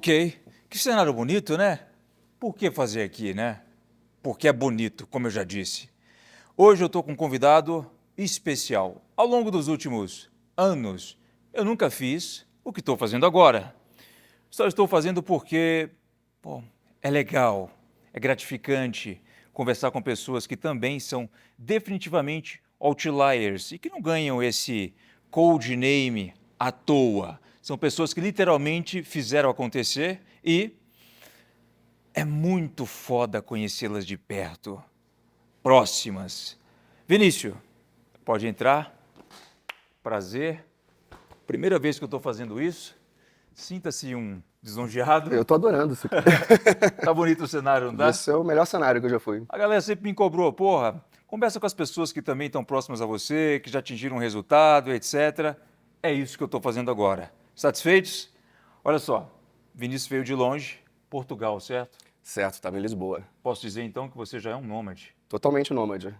Ok. Que cenário bonito, né? Por que fazer aqui, né? Porque é bonito, como eu já disse. Hoje eu estou com um convidado especial. Ao longo dos últimos anos, eu nunca fiz o que estou fazendo agora. Só estou fazendo porque, pô, é legal, é gratificante conversar com pessoas que também são definitivamente outliers e que não ganham esse code name à toa. São pessoas que literalmente fizeram acontecer e é muito foda conhecê-las de perto, próximas. Vinícius, pode entrar. Prazer. Primeira vez que eu estou fazendo isso. Sinta-se um lisonjeado. Eu tô adorando isso aqui. Tá bonito o cenário, não tá? Esse é o melhor cenário que eu já fui. A galera sempre me cobrou, porra, conversa com as pessoas que também estão próximas a você, que já atingiram um resultado, etc. É isso que eu estou fazendo agora. Satisfeitos? Olha só, Vinícius veio de longe, Portugal, certo? Certo, tava em Lisboa. Posso dizer então que você já é um nômade. Totalmente nômade.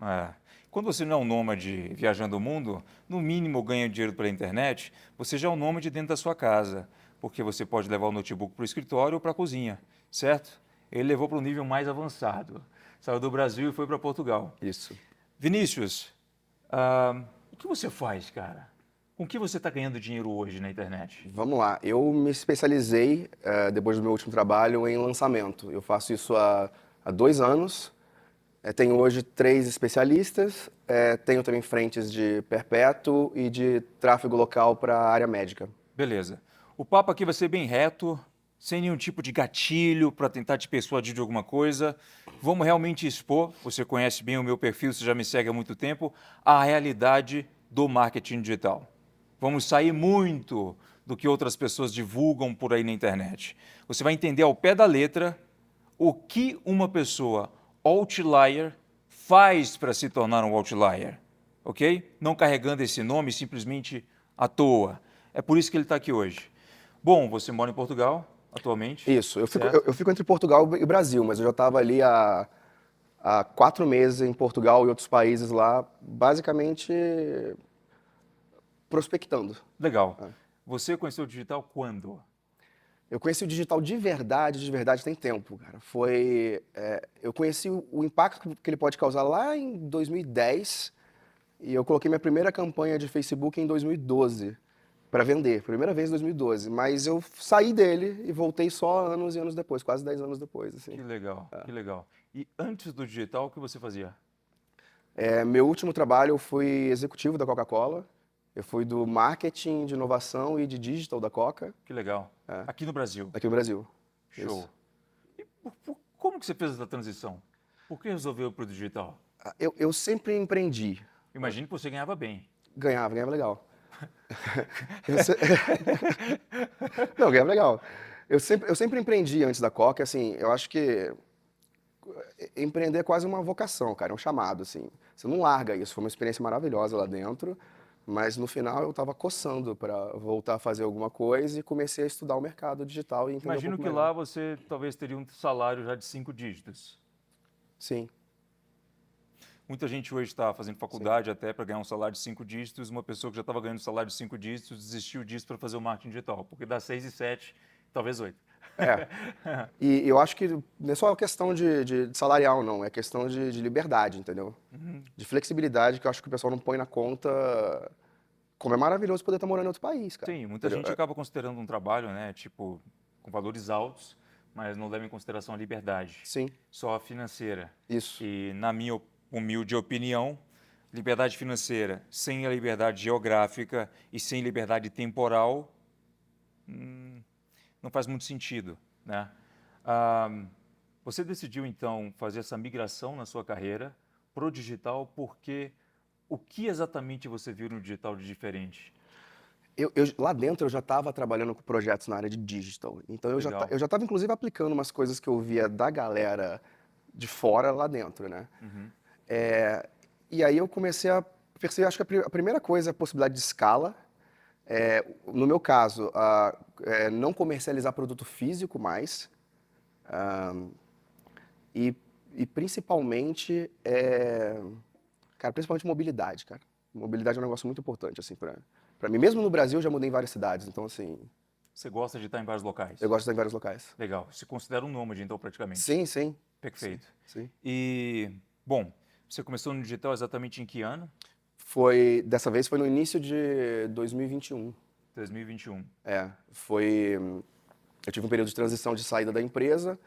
Quando você não é um nômade viajando o mundo, no mínimo ganha dinheiro pela internet, você já é um nômade dentro da sua casa, porque você pode levar o notebook para o escritório ou para a cozinha, certo? Ele levou para um nível mais avançado. Saiu do Brasil e foi para Portugal. Isso. Vinícius, o que você faz, cara? Com que você está ganhando dinheiro hoje na internet? Vamos lá. Eu me especializei, depois do meu último trabalho, em lançamento. Eu faço isso há 2 anos. Tenho hoje 3 especialistas. Tenho também frentes de perpétuo e de tráfego local para a área médica. Beleza. O papo aqui vai ser bem reto, sem nenhum tipo de gatilho para tentar te persuadir de alguma coisa. Vamos realmente expor, você conhece bem o meu perfil, você já me segue há muito tempo, a realidade do marketing digital. Vamos sair muito do que outras pessoas divulgam por aí na internet. Você vai entender ao pé da letra o que uma pessoa outlier faz para se tornar um outlier, ok? Não carregando esse nome simplesmente à toa. É por isso que ele está aqui hoje. Bom, você mora em Portugal atualmente? Isso. Eu fico, certo? eu fico entre Portugal e Brasil, mas eu já estava ali há 4 meses em Portugal e outros países lá, basicamente prospectando. Legal. Você conheceu o digital quando? Eu conheci o digital de verdade tem tempo, cara. Eu conheci o impacto que ele pode causar lá em 2010 e eu coloquei minha primeira campanha de Facebook em 2012 para vender, primeira vez em 2012. Mas eu saí dele e voltei só anos e anos depois, quase 10 anos depois, assim. Que legal, que legal. E antes do digital, o que você fazia? Meu último trabalho, eu fui executivo da Coca-Cola. Eu fui do marketing, de inovação e de digital da Coca, Que legal. Aqui no Brasil. aqui no Brasil. Show. Isso. E como que você fez essa transição? Por que resolveu para o digital? Eu sempre empreendi. Imagino que você ganhava bem. Ganhava legal. Eu se- Não, ganhava legal. Eu sempre empreendi antes da Coca, assim, eu acho que empreender é quase uma vocação, cara, é um chamado, assim. Você não larga isso, foi uma experiência maravilhosa lá dentro, mas no final eu estava coçando para voltar a fazer alguma coisa e comecei a estudar o mercado digital e entender um Imagino pouco que melhor. lá você talvez teria um salário já de 5 dígitos. Sim, Muita gente hoje está fazendo sim. faculdade até para ganhar um salário de 5 dígitos. Uma pessoa que já estava ganhando um salário de 5 dígitos desistiu disso para fazer o marketing digital, porque dá 6 e 7, talvez 8. É. E eu acho que não é só questão de salarial, não, é questão de liberdade, entendeu? De flexibilidade que eu acho que o pessoal não põe na conta. Como é maravilhoso poder estar morando em outro país, cara. Sim, muita Entendeu? gente acaba considerando um trabalho, né, tipo, com valores altos, mas não leva em consideração a liberdade, Sim, só a financeira. isso. E, na minha humilde opinião, liberdade financeira sem a liberdade geográfica e sem liberdade temporal não faz muito sentido, né? Ah, você decidiu, então, fazer essa migração na sua carreira para o digital porque o que exatamente você viu no digital de diferente? Lá dentro eu já estava trabalhando com projetos na área de digital. Então Legal. eu já estava inclusive aplicando umas coisas que eu via da galera de fora lá dentro, né? Uhum. E aí eu comecei a perceber, acho que a primeira coisa é a possibilidade de escala. No meu caso, não comercializar produto físico mais. E, e principalmente, cara, principalmente mobilidade, cara. Mobilidade é um negócio muito importante, assim, pra mim. Mesmo no Brasil, eu já mudei em várias cidades, então, assim, Você gosta de estar em vários locais? Eu gosto de estar em vários locais. Legal. Se considera um nômade, então, praticamente. Sim, sim. Perfeito. Sim. E, bom, você começou no digital exatamente em que ano? Dessa vez foi no início de 2021. 2021. Eu tive um período de transição de saída da empresa.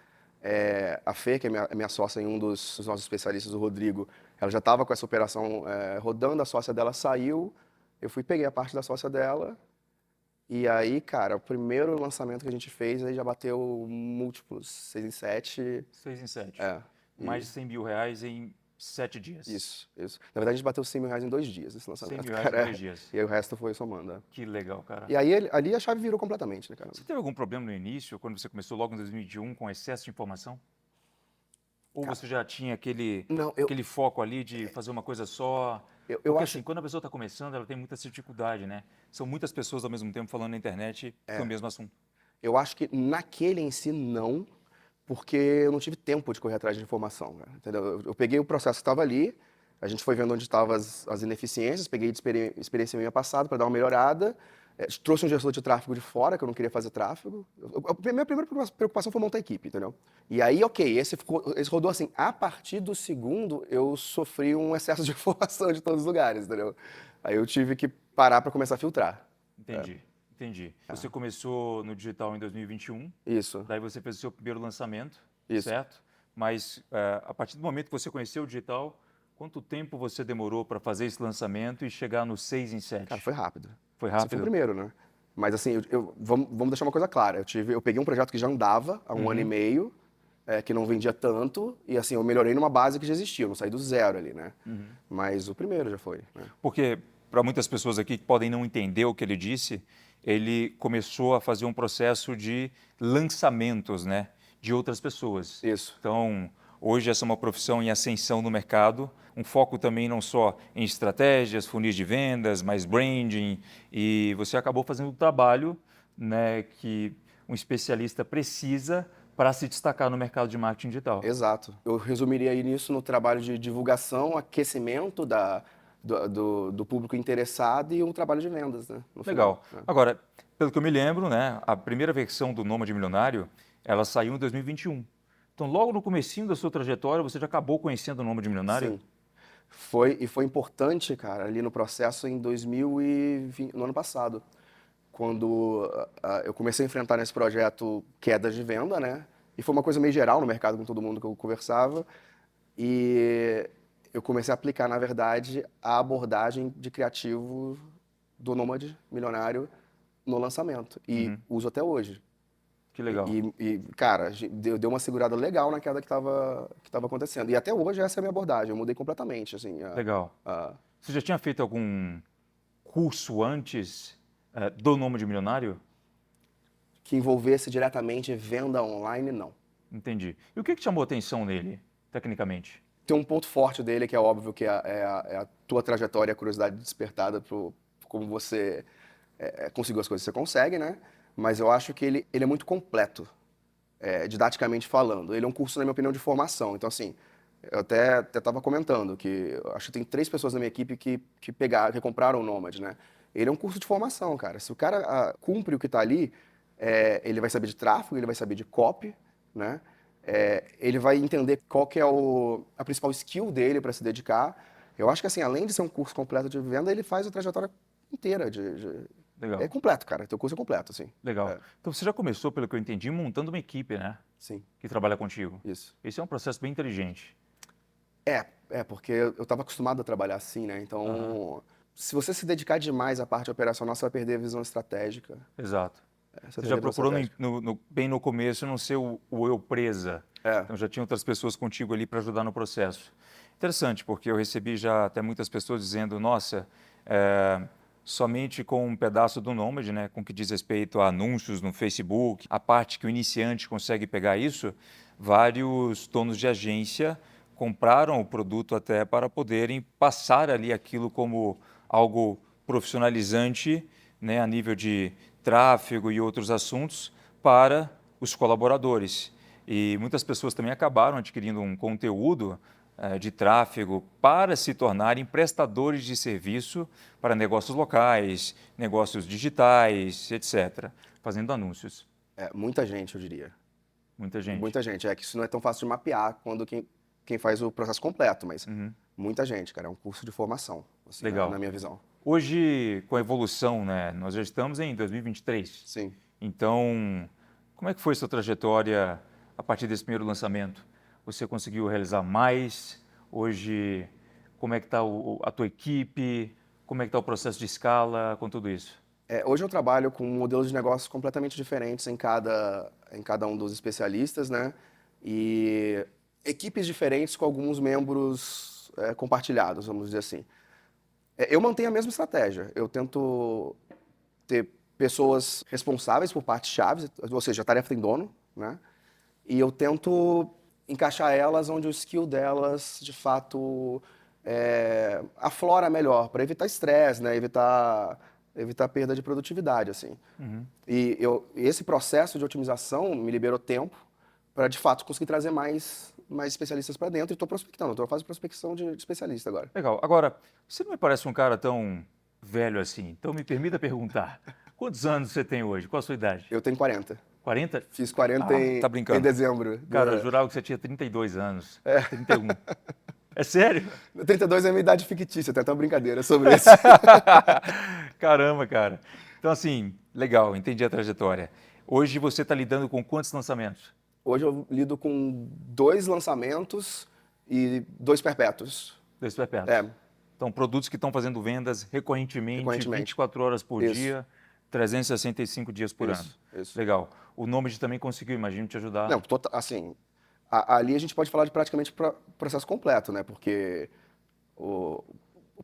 A Fê, que é minha sócia e um dos nossos especialistas, o Rodrigo, ela já estava com essa operação rodando, a sócia dela saiu, eu peguei a parte da sócia dela, e aí, cara, o primeiro lançamento que a gente fez, aí já bateu múltiplos, 6 em 7. 6 em 7. E Mais de 100 mil reais em 7 dias. Isso. Na verdade, a gente bateu 100 mil reais em 2 dias, esse 100 lançamento, mil reais cara. em 2 dias. E aí o resto foi somando. Que legal, cara. E aí, ali a chave virou completamente, né, cara? Você teve algum problema no início, quando você começou logo em 2021, com excesso de informação? Ou você já tinha aquele foco ali de fazer uma coisa só? Porque assim, quando a pessoa está começando, ela tem muita dificuldade, né? São muitas pessoas ao mesmo tempo falando na internet do mesmo assunto. Eu acho que naquele em si, não, porque eu não tive tempo de correr atrás de informação, cara, entendeu? Eu peguei o processo que estava ali, a gente foi vendo onde estavam as ineficiências, peguei de experiência minha passada para dar uma melhorada, trouxe um gestor de tráfego de fora, que eu não queria fazer tráfego. A minha primeira preocupação foi montar a equipe, entendeu? E aí, ok, esse rodou assim. A partir do segundo, eu sofri um excesso de informação de todos os lugares, entendeu? Aí eu tive que parar para começar a filtrar. Entendi. Você começou no digital em 2021. Isso. Daí você fez o seu primeiro lançamento, Isso. certo? Mas a partir do momento que você conheceu o digital, quanto tempo você demorou para fazer esse lançamento e chegar no 6 em 7? Cara, foi rápido. Foi rápido? Esse foi o primeiro, né? Mas assim, vamos deixar uma coisa clara. Eu peguei um projeto que já andava há um ano e meio, que não vendia tanto, e assim, eu melhorei numa base que já existia, eu não saí do zero ali, né? Mas o primeiro já foi, né? Porque, para muitas pessoas aqui que podem não entender o que ele disse, ele começou a fazer um processo de lançamentos, né, de outras pessoas. Isso. Então, hoje essa é uma profissão em ascensão no mercado, um foco também não só em estratégias, funis de vendas, mas branding, e você acabou fazendo o trabalho, né, que um especialista precisa para se destacar no mercado de marketing digital. Exato. Eu resumiria isso no trabalho de divulgação, aquecimento do público interessado e um trabalho de vendas, né? Legal. Final, né? Agora, pelo que eu me lembro, né, a primeira versão do Nômade Milionário, ela saiu em 2021. Então, logo no comecinho da sua trajetória, você já acabou conhecendo o Nômade Milionário? Sim. Foi importante, cara, ali no processo em 2020, no ano passado, quando eu comecei a enfrentar nesse projeto quedas de venda, né? E foi uma coisa meio geral no mercado com todo mundo que eu conversava. E eu comecei a aplicar, na verdade, a abordagem de criativo do Nômade Milionário no lançamento. E uso até hoje. Que legal. Cara, deu uma segurada legal na queda que estava acontecendo. E até hoje essa é a minha abordagem. Eu mudei completamente, assim. Legal. Você já tinha feito algum curso antes do Nômade Milionário? Que envolvesse diretamente venda online, não. Entendi. E o que chamou a atenção nele, tecnicamente? Tem um ponto forte dele, que é óbvio que é a tua trajetória, a curiosidade despertada por como você conseguiu as coisas que você consegue, né? Mas eu acho que ele é muito completo, didaticamente falando. Ele é um curso, na minha opinião, de formação. Então, assim, eu até estava comentando que eu acho que tem 3 pessoas na minha equipe que compraram o Nômade, né? Ele é um curso de formação, cara. Se o cara cumpre o que está ali, ele vai saber de tráfego, ele vai saber de copy, né? Ele vai entender qual que é a principal skill dele para se dedicar. Eu acho que, assim, além de ser um curso completo de venda, ele faz a trajetória inteira Legal. É completo, cara. Teu curso é completo, assim. Legal. Então, você já começou, pelo que eu entendi, montando uma equipe, né? Sim. Que trabalha contigo. Isso. Esse é um processo bem inteligente. Porque eu estava acostumado a trabalhar assim, né? Então, se você se dedicar demais à parte operacional, você vai perder a visão estratégica. Exato. Você vai já perder a visão procurou, estratégica. bem no começo, não ser o eu presa. Então, já tinha outras pessoas contigo ali para ajudar no processo. Interessante, porque eu recebi já até muitas pessoas dizendo, nossa, somente com um pedaço do Nômade, né, com o que diz respeito a anúncios no Facebook, a parte que o iniciante consegue pegar isso, vários donos de agência compraram o produto até para poderem passar ali aquilo como algo profissionalizante, né, a nível de tráfego e outros assuntos para os colaboradores. E muitas pessoas também acabaram adquirindo um conteúdo de tráfego para se tornarem prestadores de serviço para negócios locais, negócios digitais, etc. fazendo anúncios. Muita gente, eu diria. Muita gente. Muita gente. É que isso não é tão fácil de mapear quando quem faz o processo completo, mas muita gente, cara. É um curso de formação, assim, Legal. na minha visão. Hoje, com a evolução, né, nós já estamos em 2023. Sim. Então, como é que foi sua trajetória a partir desse primeiro lançamento? Você conseguiu realizar mais? Hoje, como é que está a tua equipe? Como é que está o processo de escala com tudo isso? Hoje eu trabalho com modelos de negócios completamente diferentes em cada um dos especialistas, né? E equipes diferentes com alguns membros compartilhados, vamos dizer assim. Eu mantenho a mesma estratégia. Eu tento ter pessoas responsáveis por partes chaves, ou seja, a tarefa tem dono, né? E eu tento encaixar elas onde o skill delas, de fato, aflora melhor, para evitar estresse, né? Evitar perda de produtividade, assim. E esse processo de otimização me liberou tempo para, de fato, conseguir trazer mais especialistas para dentro. E estou prospectando, estou fazendo prospecção de especialista agora. Legal. Agora, você não me parece um cara tão velho assim, então me permita perguntar, quantos anos você tem hoje? Qual a sua idade? Eu tenho 40. 40? Fiz 40 Tá em brincando. dezembro. Cara, eu jurava que você tinha 32 anos. 31. É sério? 32 é a minha idade fictícia, tem até uma brincadeira sobre isso. Caramba, cara. Então, assim, legal, entendi a trajetória. Hoje você está lidando com quantos lançamentos? Hoje eu lido com 2 lançamentos e 2 perpétuos. 2 perpétuos. É, Então, produtos que estão fazendo vendas recorrentemente, 24 horas por Isso. dia, 365 dias por ano. Isso. Legal. O Nomad também conseguiu, imagino, te ajudar. Não, assim, ali a gente pode falar de praticamente processo completo, né? Porque o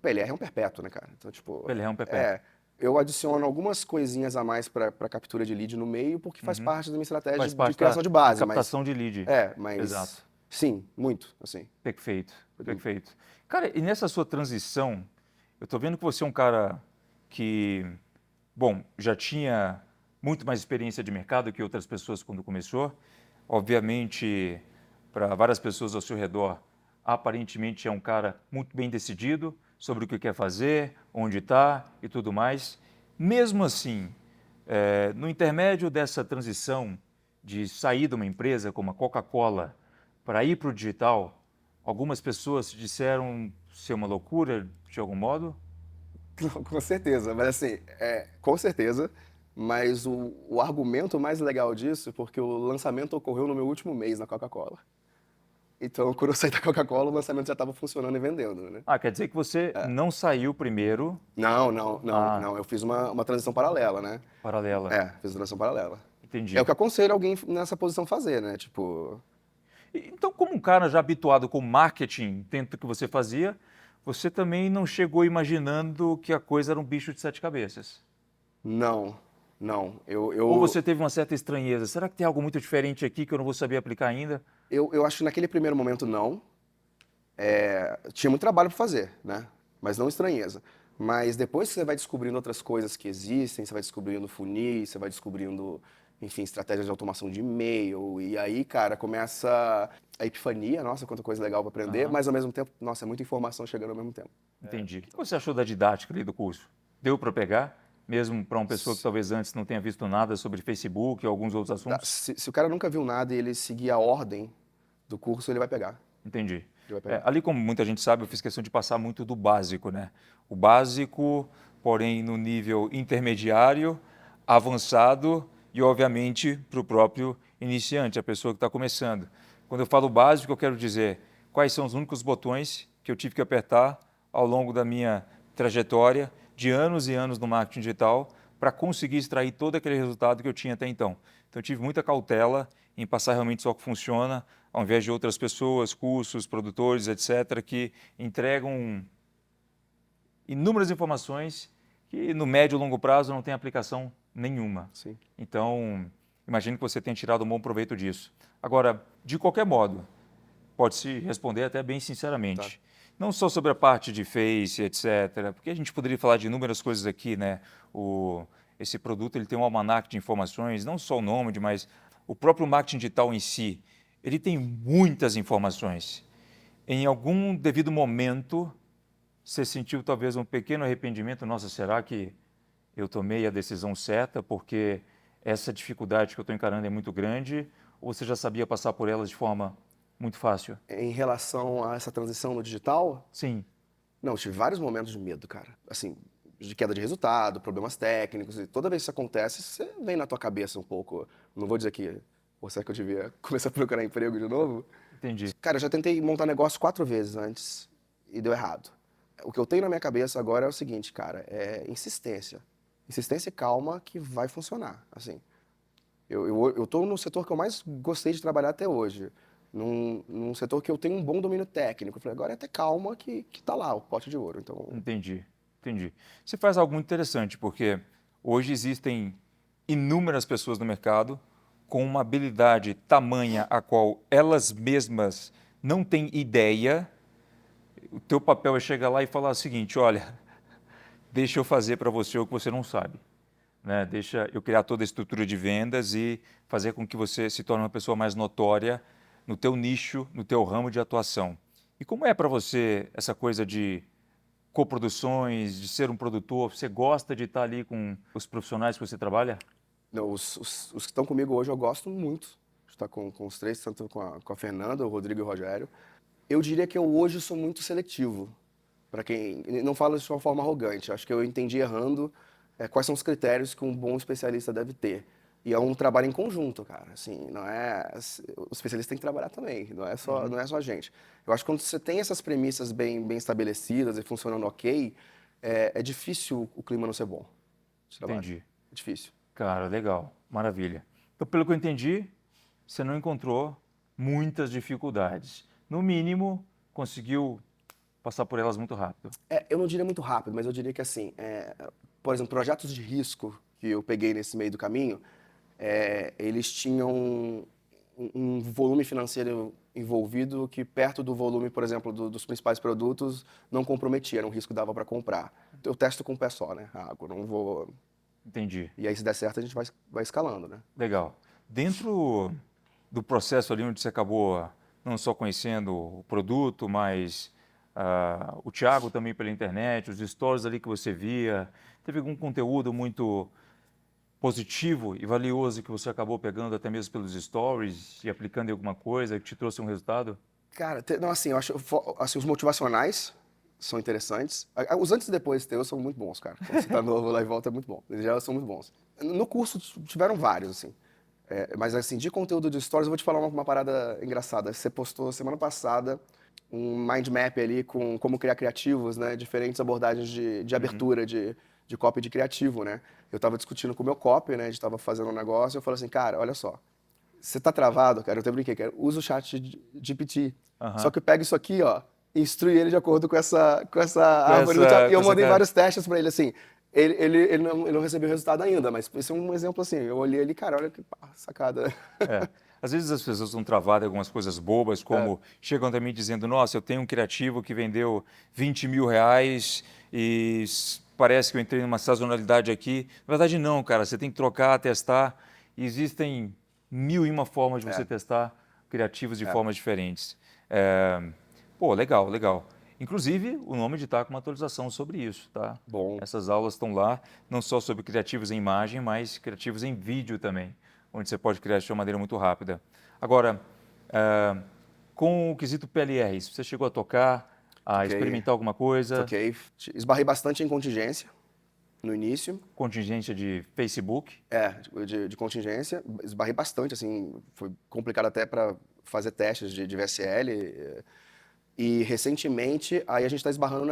PLR é um perpétuo, né, cara? Então, tipo... PLR é um perpétuo. Eu adiciono algumas coisinhas a mais para captura de lead no meio, porque faz parte da minha estratégia Faz parte de criação da de base. captação de lead. Mas... Exato. Sim, muito, assim. Perfeito, perfeito. Cara, e nessa sua transição, eu estou vendo que você é um cara que, bom, já tinha muito mais experiência de mercado que outras pessoas quando começou. Obviamente, para várias pessoas ao seu redor, aparentemente é um cara muito bem decidido sobre o que quer fazer, onde está e tudo mais. Mesmo assim, no intermédio dessa transição de sair de uma empresa como a Coca-Cola para ir para o digital, algumas pessoas disseram ser uma loucura de algum modo? Com certeza, mas assim, com certeza, mas o argumento mais legal disso, porque o lançamento ocorreu no meu último mês na Coca-Cola. Então, quando eu saí da Coca-Cola, o lançamento já estava funcionando e vendendo, né? Ah, quer dizer que você não saiu primeiro? Não, eu fiz uma transição paralela, né? Paralela. Fiz uma transição paralela. Entendi. É o que eu aconselho alguém nessa posição fazer, né? Tipo... Então, como um cara já habituado com marketing dentro do que você fazia, você também não chegou imaginando que a coisa era um bicho de 7 cabeças? Não. Ou você teve uma certa estranheza? Será que tem algo muito diferente aqui que eu não vou saber aplicar ainda? Eu acho que naquele primeiro momento não. Tinha muito trabalho para fazer, né? Mas não estranheza. Mas depois que você vai descobrindo outras coisas que existem, você vai descobrindo funis, você vai descobrindo, enfim, estratégias de automação de e-mail, e aí, cara, começa a epifania, nossa, quanta coisa legal para aprender, mas ao mesmo tempo, nossa, é muita informação chegando ao mesmo tempo. Entendi. O que você achou da didática ali do curso? Deu para pegar? Mesmo para uma pessoa que talvez antes não tenha visto nada sobre Facebook ou alguns outros assuntos? Se o cara nunca viu nada e ele seguir a ordem do curso, ele vai pegar. Entendi. Ele vai pegar. Ali, como muita gente sabe, eu fiz questão de passar muito do básico, né? O básico, porém no nível intermediário, avançado e, obviamente, para o próprio iniciante, a pessoa que está começando. Quando eu falo básico, eu quero dizer quais são os únicos botões que eu tive que apertar ao longo da minha trajetória de anos e anos no marketing digital para conseguir extrair todo aquele resultado que eu tinha até então. Então, eu tive muita cautela em passar realmente só o que funciona, ao invés de outras pessoas, cursos, produtores, etc., que entregam inúmeras informações que no médio e longo prazo não tem aplicação nenhuma. Sim. Então, imagino que você tenha tirado um bom proveito disso. Agora, de qualquer modo, pode-se responder até bem sinceramente. Tá. Não só sobre a parte de Face, etc., porque a gente poderia falar de inúmeras coisas aqui, né? Esse produto ele tem um almanaque de informações, não só o nome, mas o próprio marketing digital em si. Ele tem muitas informações. Em algum devido momento, você sentiu talvez um pequeno arrependimento? Nossa, será que eu tomei a decisão certa? Porque essa dificuldade que eu estou encarando é muito grande, ou você já sabia passar por ela de forma muito fácil? Em relação a essa transição no digital, Sim, não, eu tive vários momentos de medo, cara. Assim, de queda de resultado, problemas técnicos, e toda vez que isso acontece, você vem na tua cabeça um pouco. Não vou dizer que, pô, será que eu devia começar a procurar emprego de novo? entendi, Cara, eu já tentei montar negócio 4 vezes antes e deu errado. O que eu tenho na minha cabeça agora é o seguinte, cara, é insistência. Insistência e calma que vai funcionar, assim. Eu tô no setor que eu mais gostei de trabalhar até hoje. Num setor que eu tenho um bom domínio técnico. Eu falei, agora é ter calma que tá lá, o pote de ouro. Então, entendi, entendi. Você faz algo muito interessante, porque hoje existem inúmeras pessoas no mercado com uma habilidade tamanha a qual elas mesmas não têm ideia. O teu papel é chegar lá e falar o seguinte, olha, deixa eu fazer para você o que você não sabe. Né? Deixa eu criar toda a estrutura de vendas e fazer com que você se torne uma pessoa mais notória no teu nicho, no teu ramo de atuação. E como é para você essa coisa de coproduções, de ser um produtor? Você gosta de estar ali com os profissionais que você trabalha? não, os que estão comigo hoje eu gosto muito de estar com os três, tanto com a Fernanda, o Rodrigo e o Rogério. Eu diria que eu hoje sou muito seletivo. Para quem não fala de uma forma arrogante, acho que eu entendi errando quais são os critérios que um bom especialista deve ter. E é um trabalho em conjunto, cara. Assim, não é o especialista tem que trabalhar também, não é só a gente. Eu acho que quando você tem essas premissas bem estabelecidas e funcionando ok, é difícil o clima não ser bom de trabalho. Entendi. É difícil. Cara, legal, maravilha. Então, pelo que eu entendi, você não encontrou muitas dificuldades. No mínimo, conseguiu passar por elas muito rápido. Eu não diria muito rápido, mas eu diria que assim, por exemplo, projetos de risco que eu peguei nesse meio do caminho, eles tinham um volume financeiro envolvido que perto do volume, por exemplo, dos principais produtos, não comprometia, era um risco que dava para comprar. Eu testo com um pé só, né? A água, não vou... Entendi. E aí, se der certo, a gente vai escalando, né? Legal. Dentro do processo ali onde você acabou não só conhecendo o produto, mas o Thiago também pela internet, os stories ali que você via, teve algum conteúdo muito positivo e valioso que você acabou pegando até mesmo pelos stories e aplicando em alguma coisa que te trouxe um resultado? Cara, não, assim, eu acho, assim, os motivacionais são interessantes. Os antes e depois teus são muito bons, cara. Quando você tá novo lá e volta é muito bom. Eles já são muito bons. No curso tiveram vários, assim. Mas assim, de conteúdo de stories, eu vou te falar uma parada engraçada. Você postou semana passada um mind map ali com como criar criativos, né? Diferentes abordagens de Uhum. abertura, de copy de criativo, né? Eu tava discutindo com o meu copy, né? A gente tava fazendo um negócio e eu falei assim, cara, olha só. Você tá travado, cara? Eu até brinquei, cara. Usa o chat GPT. Só Aham. que pega isso aqui, ó, e instrui ele de acordo com essa Com árvore. essa, E com eu essa mandei cara. vários testes pra ele, assim. Ele não recebeu resultado ainda, mas esse é um exemplo assim. Eu olhei ali, cara, olha que sacada. É. Às vezes as pessoas estão travadas em algumas coisas bobas, É, como chegam até mim dizendo, nossa, eu tenho um criativo que vendeu 20 mil reais e parece que eu entrei numa sazonalidade aqui. Na verdade, não, cara, você tem que trocar, testar. E existem mil e uma formas de você é, testar criativos de é. formas diferentes. É, pô, legal, legal. Inclusive, o nome de está com uma atualização sobre isso, tá? Bom. Essas aulas estão lá, não só sobre criativos em imagem, mas criativos em vídeo também, onde você pode criar de uma maneira muito rápida. Agora, com o quesito PLRs, você chegou a tocar, a Toquei, experimentar alguma coisa? toquei. Esbarrei bastante em contingência no início. Contingência de Facebook? De contingência. Esbarrei bastante, assim. Foi complicado até para fazer testes de VSL. E recentemente, aí a gente está esbarrando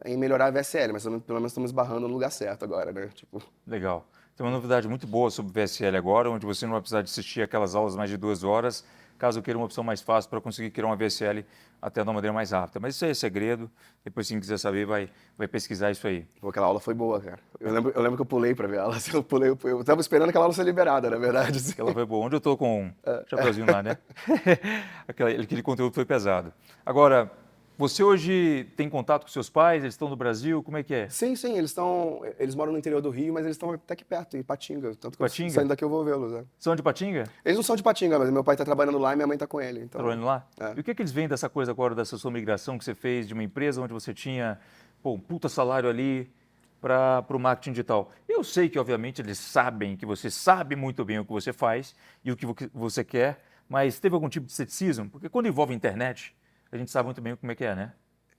em melhorar a VSL, mas pelo menos estamos esbarrando no lugar certo agora, né? Tipo, Legal. Tem uma novidade muito boa sobre o VSL agora, onde você não vai precisar de assistir aquelas aulas mais de 2 horas, caso queira uma opção mais fácil para conseguir criar uma VSL até de uma maneira mais rápida. Mas isso aí é segredo, depois quem quiser saber vai pesquisar isso aí. pô, aquela aula foi boa, cara. Eu lembro que eu pulei pra ver ela. Assim, eu tava esperando aquela aula ser liberada, na verdade. Assim. Aquela foi boa. Onde eu estou com um chapeuzinho lá, né? Aquele conteúdo foi pesado. Agora, você hoje tem contato com seus pais? Eles estão no Brasil? Como é que é? Sim, sim, eles moram no interior do Rio, mas eles estão até aqui perto, em Patinga. Tanto que eu Patinga? saindo daqui eu vou vê-los, né? São de Patinga? Eles não são de Patinga, mas meu pai tá trabalhando lá e minha mãe tá com ele, então... Trabalhando lá? É. E o que é que eles veem dessa coisa agora, dessa sua migração que você fez de uma empresa onde você tinha, pô, um puta salário ali, para o marketing digital. Eu sei que, obviamente, eles sabem que você sabe muito bem o que você faz e o que você quer, mas teve algum tipo de ceticismo? Porque quando envolve internet, a gente sabe muito bem como é que é, né?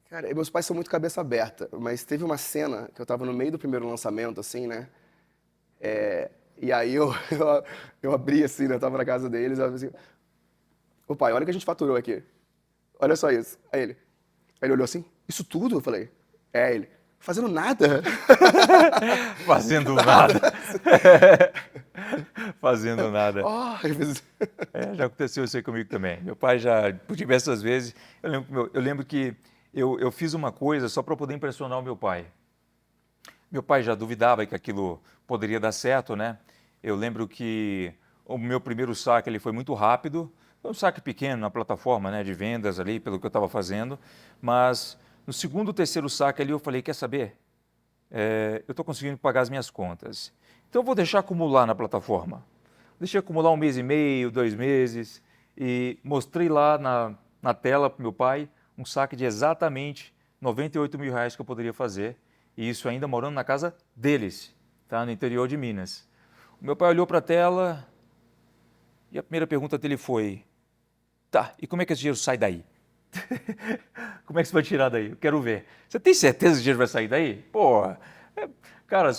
Cara, meus pais são muito cabeça aberta, mas teve uma cena que eu tava no meio do primeiro lançamento, assim, né? E aí eu abri assim, né? Eu tava na casa deles, eu falei assim, ô pai, olha o que a gente faturou aqui. Olha só isso. Aí ele olhou assim, isso tudo? Eu falei, ele, fazendo nada. Fazendo Nada. nada. Fazendo nada. Oh, eu fiz- Já aconteceu isso aí comigo também. Meu pai já, por diversas vezes, eu lembro que eu fiz uma coisa só para poder impressionar o meu pai. Meu pai já duvidava que aquilo poderia dar certo, né? Eu lembro que o meu primeiro saque ele foi muito rápido, foi um saque pequeno na plataforma, né, de vendas ali, pelo que eu estava fazendo, mas no segundo, terceiro saque ali eu falei, quer saber? Eu estou conseguindo pagar as minhas contas. Então eu vou deixar acumular na plataforma. Deixei acumular 1 mês e meio, 2 meses e mostrei lá na tela para meu pai um saque de exatamente R$ 98.000 que eu poderia fazer. E isso ainda morando na casa deles, tá? No interior de Minas. O meu pai olhou para a tela e a primeira pergunta dele foi: tá, e como é que esse dinheiro sai daí? Como é que você vai tirar daí? Eu quero ver. Você tem certeza que o dinheiro vai sair daí? Pô, cara,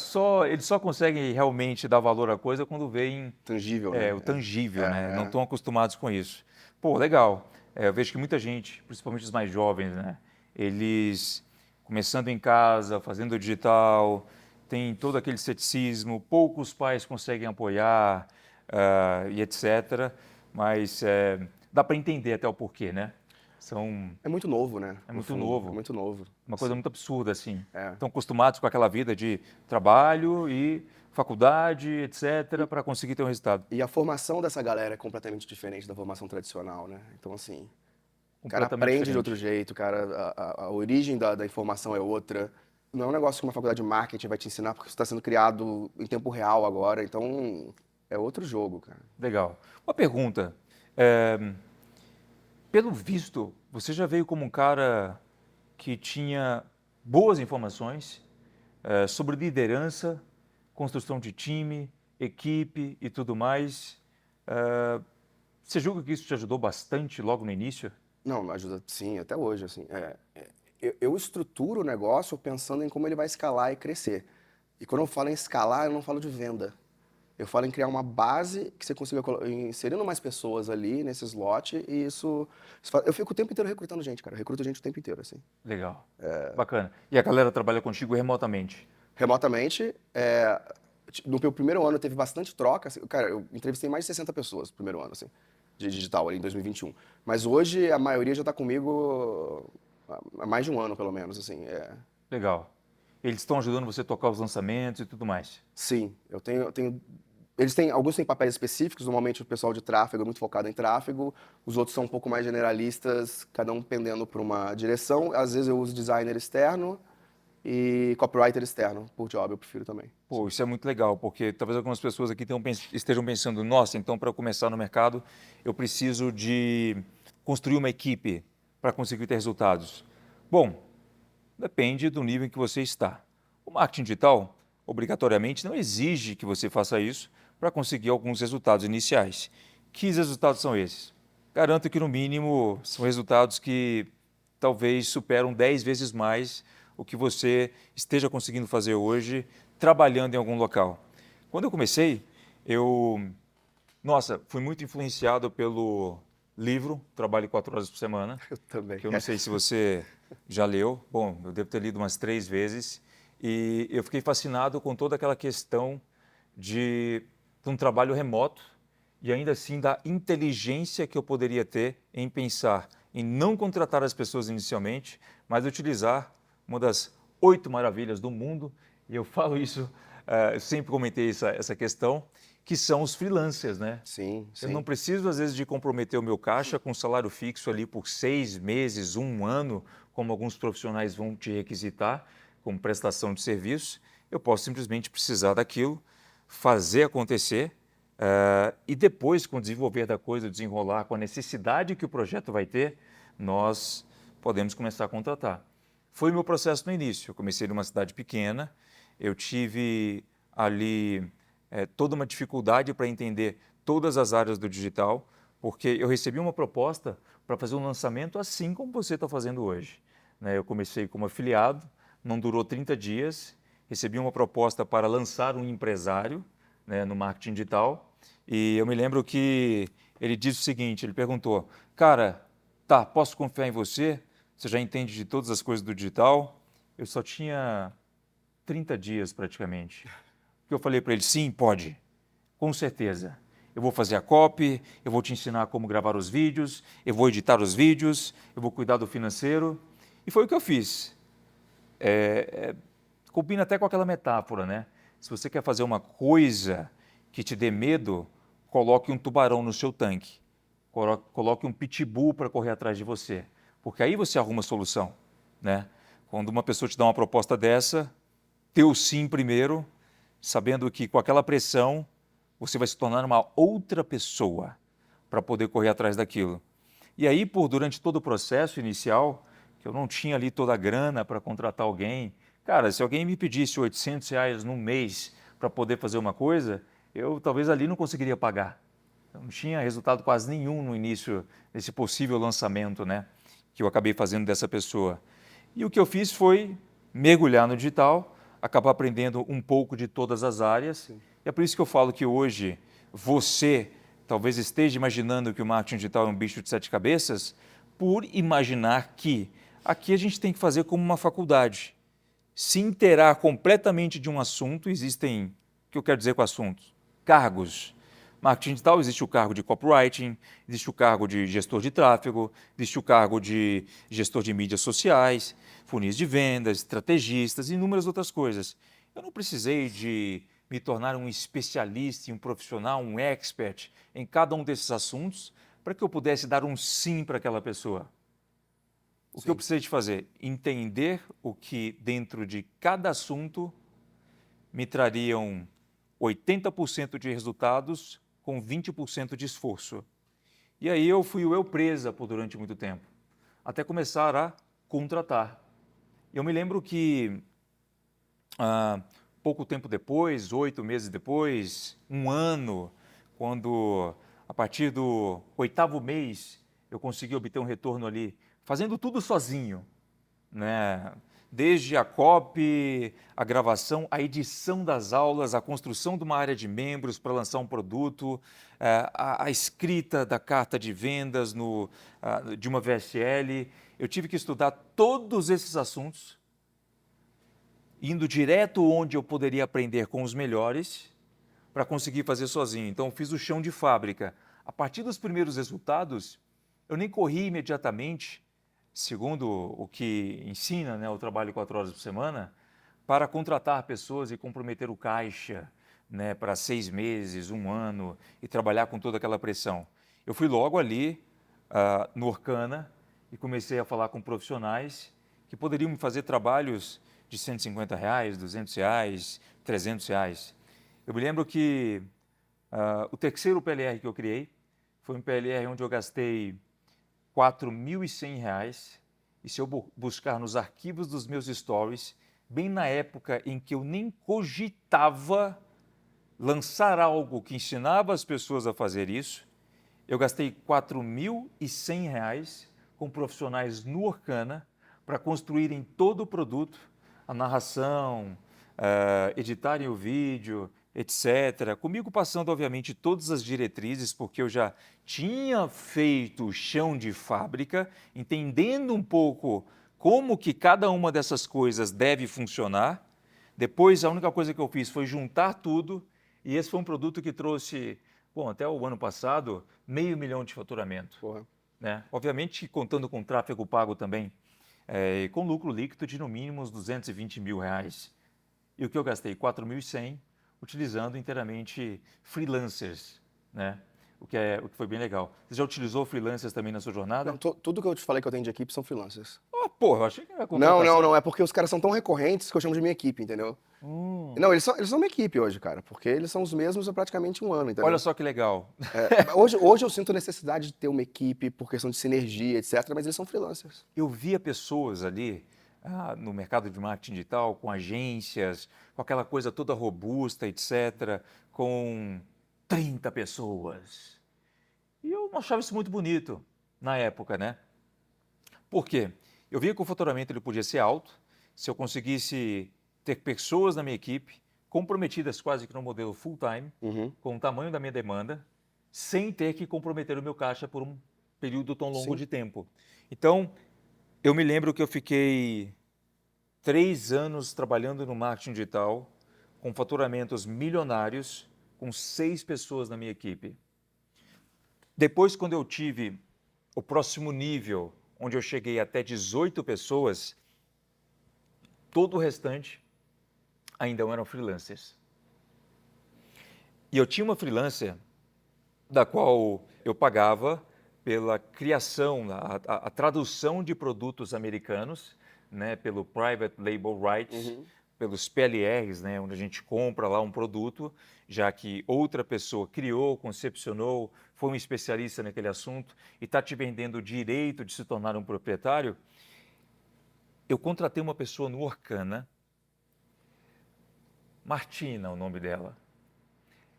eles só conseguem realmente dar valor à coisa quando veem Tangível, né? o tangível, né? Não É. estão acostumados com isso. Pô, legal. Eu vejo que muita gente, principalmente os mais jovens, né? Eles começando em casa, fazendo digital, tem todo aquele ceticismo, poucos pais conseguem apoiar e etc. Mas dá para entender até o porquê, né? São, É muito novo, né? é No muito fundo, é novo, muito novo. uma coisa Sim. muito absurda, assim. É. Estão acostumados com aquela vida de trabalho e faculdade, etc., para conseguir ter um resultado. E a formação dessa galera é completamente diferente da formação tradicional, né? Então, assim, o cara Completamente aprende de outro diferente. jeito, cara, a origem da informação é outra. Não é um negócio que uma faculdade de marketing vai te ensinar porque isso está sendo criado em tempo real agora. Então, é outro jogo, cara. Legal. Uma pergunta. eh, Pelo visto, você já veio como um cara que tinha boas informações sobre liderança, construção de time, equipe e tudo mais. Eh, Você julga que isso te ajudou bastante logo no início? Não, ajuda sim, até hoje, assim. Eu estruturo o negócio pensando em como ele vai escalar e crescer. E quando eu falo em escalar, eu não falo de venda. Eu falo em criar uma base que você consiga inserindo mais pessoas ali nesse slot e eu fico o tempo inteiro recrutando gente, cara. Eu recruto gente o tempo inteiro, assim. Legal. Bacana. E a galera trabalha contigo remotamente? Remotamente, no meu primeiro ano teve bastante troca. Assim, cara, eu entrevistei mais de 60 pessoas no primeiro ano, assim, de digital ali em 2021. Mas hoje a maioria já está comigo há mais de um ano, pelo menos, assim. Legal. Eles estão ajudando você a tocar os lançamentos e tudo mais? Sim, alguns têm papéis específicos, normalmente o pessoal de tráfego é muito focado em tráfego, os outros são um pouco mais generalistas, cada um pendendo para uma direção. Às vezes eu uso designer externo e copywriter externo, por job eu prefiro também. Pô, Sim. isso é muito legal, porque talvez algumas pessoas aqui estejam pensando, nossa, então para começar no mercado eu preciso de construir uma equipe para conseguir ter resultados. Bom, depende do nível em que você está. O marketing digital, obrigatoriamente, não exige que você faça isso para conseguir alguns resultados iniciais. Que resultados são esses? Garanto que, no mínimo, são resultados que talvez superam 10 vezes mais o que você esteja conseguindo fazer hoje trabalhando em algum local. Quando eu comecei, nossa, fui muito influenciado pelo livro Trabalhe 4 horas por semana, Eu também. que eu não sei se você já leu. Bom, eu devo ter lido umas 3 vezes e eu fiquei fascinado com toda aquela questão de um trabalho remoto e ainda assim da inteligência que eu poderia ter em pensar em não contratar as pessoas inicialmente, mas utilizar uma das 8 maravilhas do mundo, e eu falo isso, eu sempre comentei essa questão, que são os freelancers, né? Sim, Eu não sim. preciso, às vezes, de comprometer o meu caixa com um salário fixo ali por 6 meses, um ano, como alguns profissionais vão te requisitar, como prestação de serviço. Eu posso simplesmente precisar daquilo, fazer acontecer e depois, com o desenvolver da coisa, desenrolar com a necessidade que o projeto vai ter, nós podemos começar a contratar. Foi o meu processo no início. Eu comecei numa cidade pequena eu tive ali toda uma dificuldade para entender todas as áreas do digital, porque eu recebi uma proposta para fazer um lançamento assim como você está fazendo hoje, né? Eu comecei como afiliado, não durou 30 dias, recebi uma proposta para lançar um empresário, né, no marketing digital, e eu me lembro que ele disse o seguinte, ele perguntou, cara, tá, posso confiar em você? Você já entende de todas as coisas do digital? Eu só tinha 30 dias praticamente. O que eu falei para ele, sim, pode, com certeza. Eu vou fazer a copy, eu vou te ensinar como gravar os vídeos, eu vou editar os vídeos, eu vou cuidar do financeiro. E foi o que eu fiz. Combina até com aquela metáfora, né? Se você quer fazer uma coisa que te dê medo, coloque um tubarão no seu tanque. Coloque um pitbull para correr atrás de você. Porque aí você arruma a solução, né? Quando uma pessoa te dá uma proposta dessa, teu sim primeiro, sabendo que com aquela pressão você vai se tornar uma outra pessoa para poder correr atrás daquilo. E aí, durante todo o processo inicial, que eu não tinha ali toda a grana para contratar alguém, cara, se alguém me pedisse R$ 800 num mês para poder fazer uma coisa, eu talvez ali não conseguiria pagar. Eu não tinha resultado quase nenhum no início desse possível lançamento, né, que eu acabei fazendo dessa pessoa. E o que eu fiz foi mergulhar no digital, acabar aprendendo um pouco de todas as áreas. Sim. E é por isso que eu falo que hoje você talvez esteja imaginando que o marketing digital é um bicho de 7 cabeças, por imaginar que aqui a gente tem que fazer como uma faculdade. Se inteirar completamente de um assunto, existem, o que eu quero dizer com assuntos? Cargos. Marketing digital, existe o cargo de copywriting, existe o cargo de gestor de tráfego, existe o cargo de gestor de mídias sociais, funis de vendas, estrategistas e inúmeras outras coisas. Eu não precisei de me tornar um especialista, um profissional, um expert em cada um desses assuntos para que eu pudesse dar um sim para aquela pessoa. O que eu precisei de fazer? Entender o que dentro de cada assunto me trariam 80% de resultados com 20% de esforço. E aí eu fui o eu presa por durante muito tempo, até começar a contratar. Eu me lembro que pouco tempo depois, 8 meses depois, um ano, quando a partir do 8º mês eu consegui obter um retorno ali, fazendo tudo sozinho, né? Desde a copy, a gravação, a edição das aulas, a construção de uma área de membros para lançar um produto, a escrita da carta de vendas de uma VSL. Eu tive que estudar todos esses assuntos, indo direto onde eu poderia aprender com os melhores para conseguir fazer sozinho. Então, eu fiz o chão de fábrica. A partir dos primeiros resultados, eu nem corri imediatamente, segundo o que ensina, né, o trabalho 4 horas por semana, para contratar pessoas e comprometer o caixa, né, para 6 meses, 1 ano e trabalhar com toda aquela pressão. Eu fui logo ali no Orkana e comecei a falar com profissionais que poderiam me fazer trabalhos de R$ 150, R$ 200, R$ 300. Eu me lembro que o terceiro PLR que eu criei foi um PLR onde eu gastei R$ 4.100, e se eu buscar nos arquivos dos meus stories, bem na época em que eu nem cogitava lançar algo que ensinava as pessoas a fazer isso, eu gastei R$ 4.100 com profissionais no Orkana para construírem todo o produto, a narração, editarem o vídeo, etc. Comigo passando, obviamente, todas as diretrizes, porque eu já tinha feito o chão de fábrica, entendendo um pouco como que cada uma dessas coisas deve funcionar. Depois, a única coisa que eu fiz foi juntar tudo, e esse foi um produto que trouxe, bom, até o ano passado, R$ 500 mil de faturamento. Porra. Né? Obviamente, contando com tráfego pago também, com lucro líquido de no mínimo uns R$ 220 mil. E o que eu gastei? 4.100, utilizando inteiramente freelancers, né? O que foi bem legal. Você já utilizou freelancers também na sua jornada? Não, tudo que eu te falei que eu tenho de equipe são freelancers. Porra, eu achei que era Não, contratação. não, é porque os caras são tão recorrentes que eu chamo de minha equipe, entendeu? Não, eles são minha equipe hoje, cara, porque eles são os mesmos há praticamente um ano, entendeu? Olha só que legal. Hoje eu sinto necessidade de ter uma equipe por questão de sinergia, etc., mas eles são freelancers. Eu via pessoas ali no mercado de marketing digital, com agências, com aquela coisa toda robusta, etc., com 30 pessoas. E eu não achava isso muito bonito na época, né? Por quê? Eu via que o faturamento ele podia ser alto se eu conseguisse ter pessoas na minha equipe comprometidas quase que no modelo full-time, com o tamanho da minha demanda, sem ter que comprometer o meu caixa por um período tão longo de tempo. Então, eu me lembro que eu fiquei 3 anos trabalhando no marketing digital, com faturamentos milionários, com 6 pessoas na minha equipe. Depois, quando eu tive o próximo nível, onde eu cheguei até 18 pessoas, todo o restante ainda eram freelancers. E eu tinha uma freelancer da qual eu pagava pela criação, a tradução de produtos americanos, né, pelo Private Label Rights, pelos PLRs, né, onde a gente compra lá um produto, já que outra pessoa criou, concepcionou, foi um especialista naquele assunto e está te vendendo o direito de se tornar um proprietário. Eu contratei uma pessoa no Orkana, Martina, o nome dela.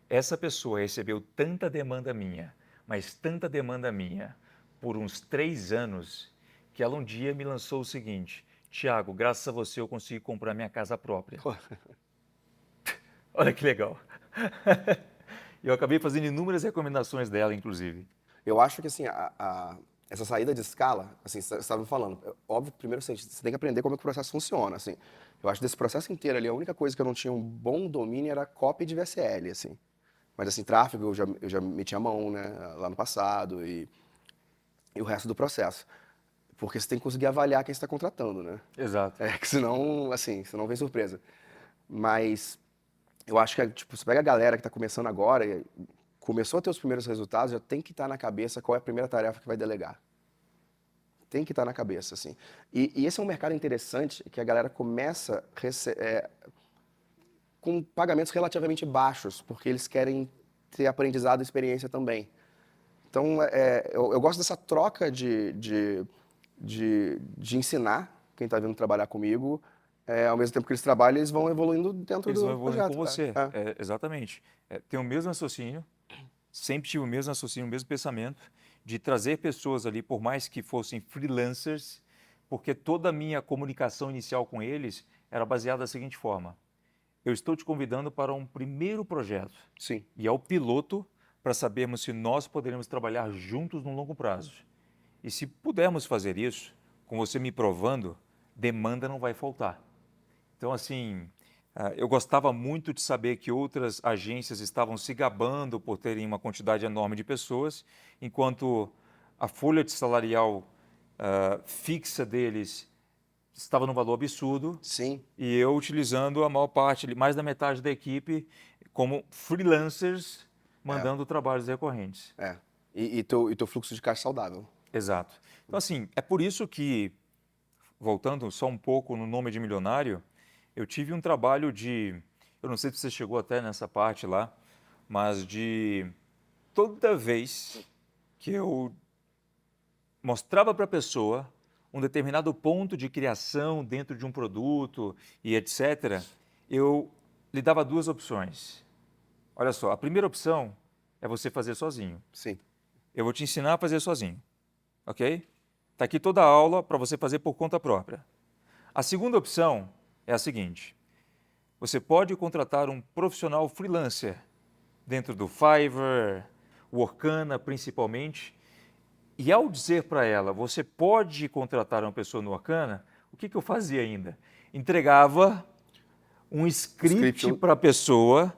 Essa pessoa recebeu tanta demanda minha, mas tanta demanda minha, por uns 3 anos, que ela um dia me lançou o seguinte: Tiago, graças a você eu consegui comprar minha casa própria. Olha que legal. Eu acabei fazendo inúmeras recomendações dela, inclusive. Eu acho que assim, essa saída de escala, assim, você estava me falando, óbvio que primeiro você tem que aprender como é que o processo funciona, assim. Eu acho que desse processo inteiro ali, a única coisa que eu não tinha um bom domínio era copy de VSL, assim. Mas assim, tráfego eu já meti a mão, né, lá no passado e o resto do processo. Porque você tem que conseguir avaliar quem você está contratando, né? Exato. Que senão, assim, senão vem surpresa. Mas eu acho que, tipo, você pega a galera que está começando agora e começou a ter os primeiros resultados, já tem que estar na cabeça qual é a primeira tarefa que vai delegar. Tem que estar na cabeça, assim. E esse é um mercado interessante que a galera começa com pagamentos relativamente baixos, porque eles querem ter aprendizado e experiência também. Então, eu gosto dessa troca de ensinar quem está vindo trabalhar comigo, ao mesmo tempo que eles trabalham, eles vão evoluindo dentro Eles vão do evoluindo com projeto. você. Exatamente. Tem o mesmo raciocínio, sempre tive o mesmo raciocínio, o mesmo pensamento, de trazer pessoas ali, por mais que fossem freelancers, porque toda a minha comunicação inicial com eles era baseada da seguinte forma: eu estou te convidando para um primeiro projeto. Sim. E é o piloto para sabermos se nós poderemos trabalhar juntos no longo prazo. E se pudermos fazer isso, com você me provando, demanda não vai faltar. Então, assim, eu gostava muito de saber que outras agências estavam se gabando por terem uma quantidade enorme de pessoas, enquanto a folha de salarial fixa deles estava num valor absurdo. Sim. E eu utilizando a maior parte, mais da metade da equipe, como freelancers, mandando trabalhos recorrentes. E teu fluxo de caixa saudável. Exato. Então, assim, é por isso que, voltando só um pouco no Nome de Milionário, eu tive um trabalho eu não sei se você chegou até nessa parte lá, mas de toda vez que eu mostrava para a pessoa um determinado ponto de criação dentro de um produto e etc., eu lhe dava 2 opções. Olha só, a primeira opção é você fazer sozinho. Sim. Eu vou te ensinar a fazer sozinho, ok? Está aqui toda a aula para você fazer por conta própria. A segunda opção é a seguinte: você pode contratar um profissional freelancer dentro do Fiverr, Workana principalmente, e ao dizer para ela, você pode contratar uma pessoa no Workana, o que eu fazia ainda? Entregava um script para a pessoa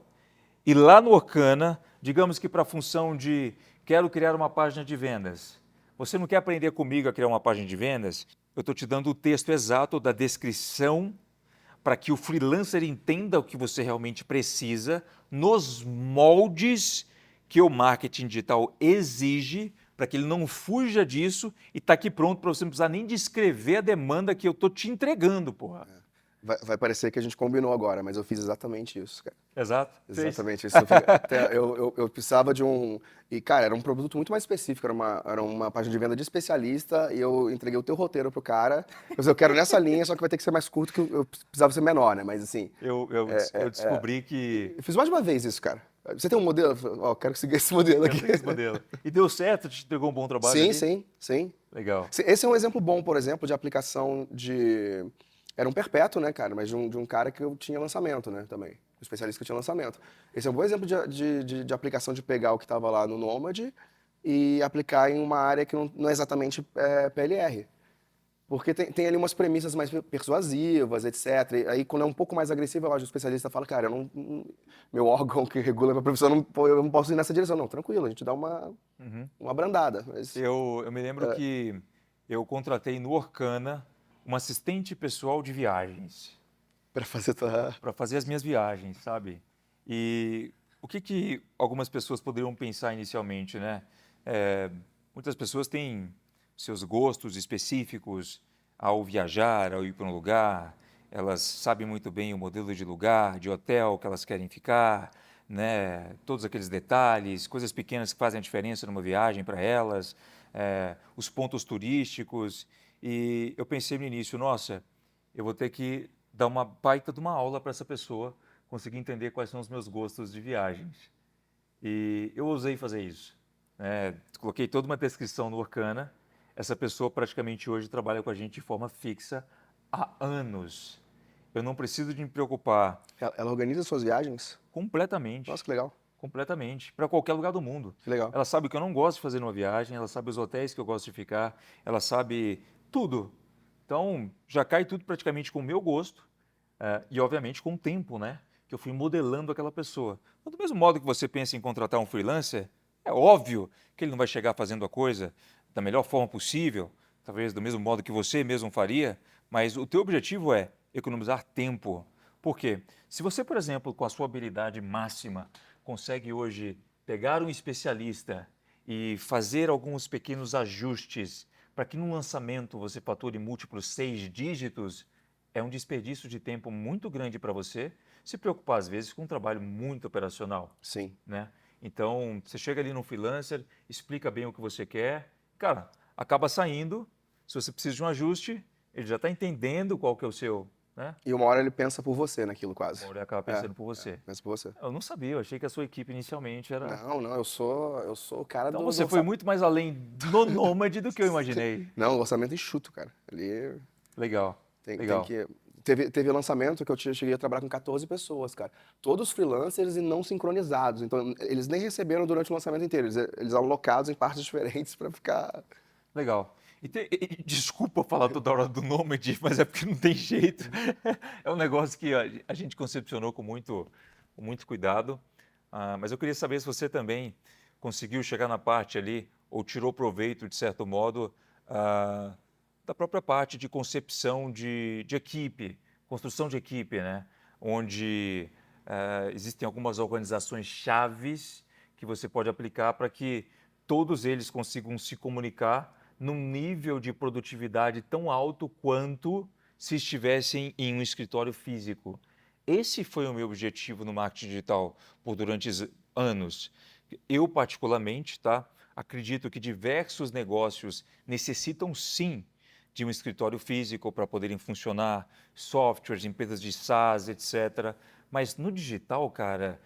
e lá no Workana, digamos que para a função de quero criar uma página de vendas. Você não quer aprender comigo a criar uma página de vendas? Eu estou te dando o texto exato da descrição para que o freelancer entenda o que você realmente precisa nos moldes que o marketing digital exige, para que ele não fuja disso e está aqui pronto para você não precisar nem descrever a demanda que eu estou te entregando, porra. Vai parecer que a gente combinou agora, mas eu fiz exatamente isso, cara. Exato. Exatamente isso. Eu precisava de um... E, cara, era um produto muito mais específico, era uma página de venda de especialista, e eu entreguei o teu roteiro pro cara. Eu quero nessa linha, só que vai ter que ser mais curto, que eu precisava ser menor, né? Mas, assim... Eu descobri que... Eu fiz mais de uma vez isso, cara. Você tem um modelo? Ó, quero seguir esse modelo aqui. Esse modelo. E deu certo? Te entregou um bom trabalho Sim, ali? sim, sim. Legal. Esse é um exemplo bom, por exemplo, de aplicação de... Era um perpétuo, né, cara? Mas de um cara que eu tinha lançamento, né, também. Um especialista que eu tinha lançamento. Esse é um bom exemplo de aplicação de pegar o que estava lá no Nômade e aplicar em uma área que não é exatamente PLR. Porque tem ali umas premissas mais persuasivas, etc. E aí, quando é um pouco mais agressivo, eu acho que o especialista fala, cara, meu órgão que regula a minha profissão, eu não posso ir nessa direção. Não, tranquilo, a gente dá uma abrandada. Mas... Eu me lembro que eu contratei no Orkana uma assistente pessoal de viagens. Para fazer tua... Para fazer as minhas viagens, sabe? E o que algumas pessoas poderiam pensar inicialmente, né? Muitas pessoas têm seus gostos específicos ao viajar, ao ir para um lugar. Elas sabem muito bem o modelo de lugar, de hotel que elas querem ficar, né? Todos aqueles detalhes, coisas pequenas que fazem a diferença numa viagem para elas, os pontos turísticos. E eu pensei no início, nossa, eu vou ter que dar uma baita de uma aula para essa pessoa conseguir entender quais são os meus gostos de viagens. E eu ousei fazer isso. Coloquei toda uma descrição no Orkana. Essa pessoa praticamente hoje trabalha com a gente de forma fixa há anos. Eu não preciso de me preocupar. Ela organiza suas viagens? Completamente. Nossa, que legal. Completamente. Para qualquer lugar do mundo. Que legal. Ela sabe o que eu não gosto de fazer numa viagem, ela sabe os hotéis que eu gosto de ficar, ela sabe tudo. Então, já cai tudo praticamente com o meu gosto e, obviamente, com o tempo, né? Que eu fui modelando aquela pessoa. Mas do mesmo modo que você pensa em contratar um freelancer, é óbvio que ele não vai chegar fazendo a coisa da melhor forma possível, talvez do mesmo modo que você mesmo faria, mas o teu objetivo é economizar tempo. Por quê? Se você, por exemplo, com a sua habilidade máxima, consegue hoje pegar um especialista e fazer alguns pequenos ajustes para que no lançamento você fature múltiplos 6 dígitos, é um desperdício de tempo muito grande para você se preocupar, às vezes, com um trabalho muito operacional. Sim. Né? Então, você chega ali no freelancer, explica bem o que você quer, cara, acaba saindo, se você precisa de um ajuste, ele já está entendendo qual que é o seu... Né? E uma hora ele pensa por você naquilo, quase. Uma hora ele acaba pensando por você. Pensa por você. Eu não sabia, eu achei que a sua equipe inicialmente era... Não, eu sou o cara Então do... você foi muito mais além do Nômade do que eu imaginei. Não, o orçamento enxuto, cara. Ali Legal, legal. tem que... Teve lançamento que eu cheguei a trabalhar com 14 pessoas, cara. Todos freelancers e não sincronizados. Então, eles nem receberam durante o lançamento inteiro. Eles alocados em partes diferentes para ficar... Legal. Desculpa falar toda hora do Nômade, mas é porque não tem jeito. É um negócio que a gente concepcionou com muito cuidado. Mas eu queria saber se você também conseguiu chegar na parte ali, ou tirou proveito, de certo modo, da própria parte de concepção de equipe, construção de equipe, né? Onde existem algumas organizações chaves que você pode aplicar para que todos eles consigam se comunicar num nível de produtividade tão alto quanto se estivessem em um escritório físico. Esse foi o meu objetivo no marketing digital durante anos. Eu, particularmente, acredito que diversos negócios necessitam, sim, de um escritório físico para poderem funcionar, softwares, empresas de SaaS, etc. Mas no digital, cara,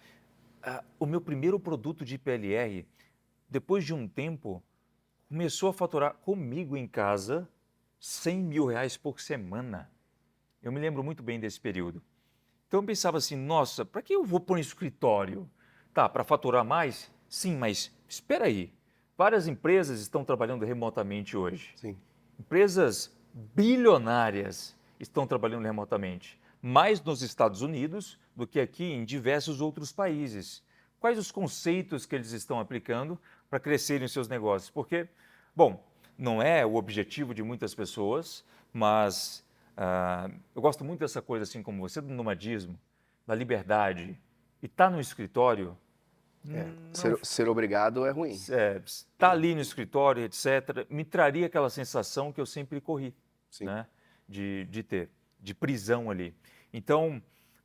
o meu primeiro produto de PLR, depois de um tempo, começou a faturar comigo em casa R$100 mil por semana. Eu me lembro muito bem desse período. Então eu pensava assim, nossa, para que eu vou pôr um escritório? Tá, para faturar mais? Sim, mas espera aí. Várias empresas estão trabalhando remotamente hoje. Sim. Empresas bilionárias estão trabalhando remotamente, mais nos Estados Unidos do que aqui em diversos outros países. Quais os conceitos que eles estão aplicando para crescerem os seus negócios? Porque, bom, não é o objetivo de muitas pessoas, mas eu gosto muito dessa coisa, assim como você, do nomadismo, da liberdade. E estar no escritório... Ser obrigado é ruim. Estar ali no escritório, etc., me traria aquela sensação que eu sempre corri, Sim. né? De ter. de prisão ali. Então,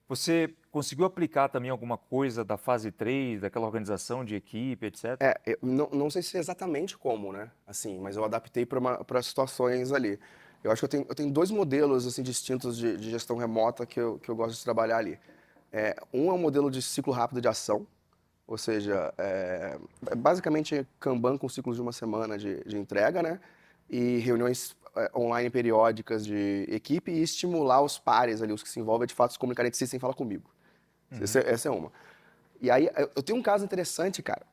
você conseguiu aplicar também alguma coisa da fase 3, daquela organização de equipe, etc? Eu não sei se é exatamente como, né? Assim, mas eu adaptei para situações ali. Eu acho que eu tenho dois modelos assim distintos de gestão remota que eu gosto de trabalhar ali. Um é um modelo de ciclo rápido de ação, ou seja, basicamente Kanban com ciclos de uma semana de entrega, né? E reuniões online periódicas de equipe e estimular os pares ali, os que se envolvem, de fato, se comunicarem entre si sem falar comigo. Essa é uma. E aí, eu tenho um caso interessante, cara,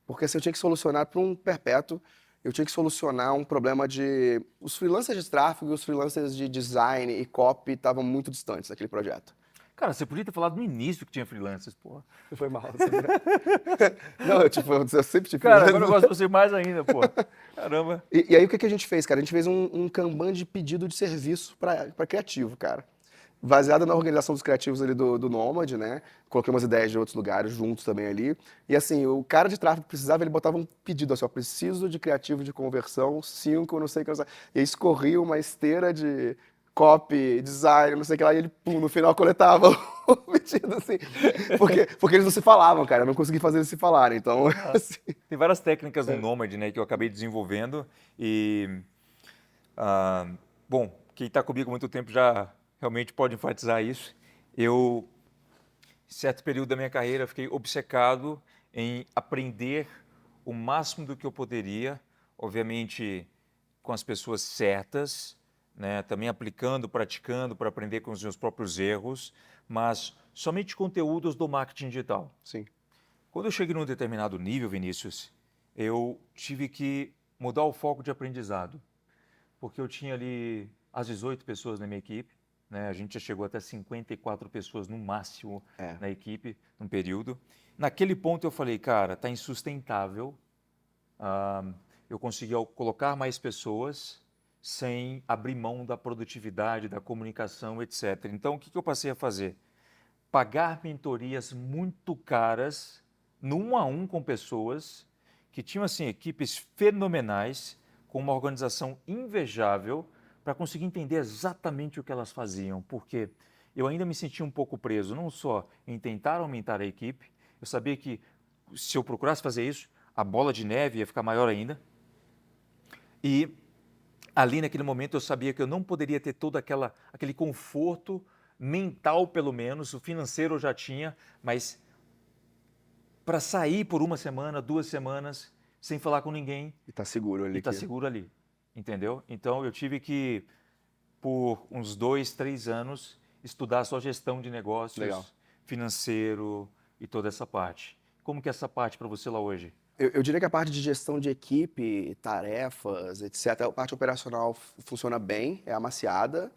porque assim, eu tinha que solucionar para um perpétuo, eu tinha que solucionar um problema de... Os freelancers de tráfego e os freelancers de design e copy estavam muito distantes daquele projeto. Cara, você podia ter falado no início que tinha freelancers, porra. Foi mal, você vê? Não, eu sempre tive Cara, agora eu freelancers. gosto de você mais ainda, porra. Caramba. E aí, o que a gente fez, cara? A gente fez um Kanban de pedido de serviço para criativo, cara. Baseado na organização dos criativos ali do Nomad, né? Coloquei umas ideias de outros lugares juntos também ali. E assim, o cara de tráfego precisava, ele botava um pedido assim, ó, preciso de criativo de conversão, 5, não sei o que. E aí escorria uma esteira de copy, design, não sei o que lá, e ele, pum, no final coletava o pedido, assim. Porque eles não se falavam, cara. Eu não consegui fazer eles se falarem. Então, assim, Tem várias técnicas no Nomad, né, que eu acabei desenvolvendo e, ah, bom, quem está comigo há muito tempo já realmente pode enfatizar isso. Eu, em certo período da minha carreira, fiquei obcecado em aprender o máximo do que eu poderia, obviamente com as pessoas certas, né, também aplicando, praticando para aprender com os meus próprios erros, mas somente conteúdos do marketing digital. sim. Quando eu cheguei num determinado nível, Vinícius, eu tive que mudar o foco de aprendizado, porque eu tinha ali as 18 pessoas na minha equipe, né? A gente já chegou até 54 pessoas no máximo É. na equipe, num período. Naquele ponto eu falei, cara, está insustentável eu conseguir colocar mais pessoas sem abrir mão da produtividade, da comunicação, etc. Então, o que eu passei a fazer? Pagar mentorias muito caras, no 1 a 1 com pessoas que tinham assim equipes fenomenais, com uma organização invejável, para conseguir entender exatamente o que elas faziam, porque eu ainda me sentia um pouco preso, não só em tentar aumentar a equipe, eu sabia que se eu procurasse fazer isso, a bola de neve ia ficar maior ainda, e ali naquele momento eu sabia que eu não poderia ter todo aquele conforto mental, pelo menos, o financeiro eu já tinha, mas para sair por 1 semana, 2 semanas, sem falar com ninguém E tá seguro e ali. estar seguro ali, entendeu? Então eu tive que, por uns 2, 3 anos, estudar só gestão de negócios, Legal. financeiro e toda essa parte. Como que é essa parte para você lá hoje? Eu diria que a parte de gestão de equipe, tarefas, etc., a parte operacional funciona bem, é amaciada.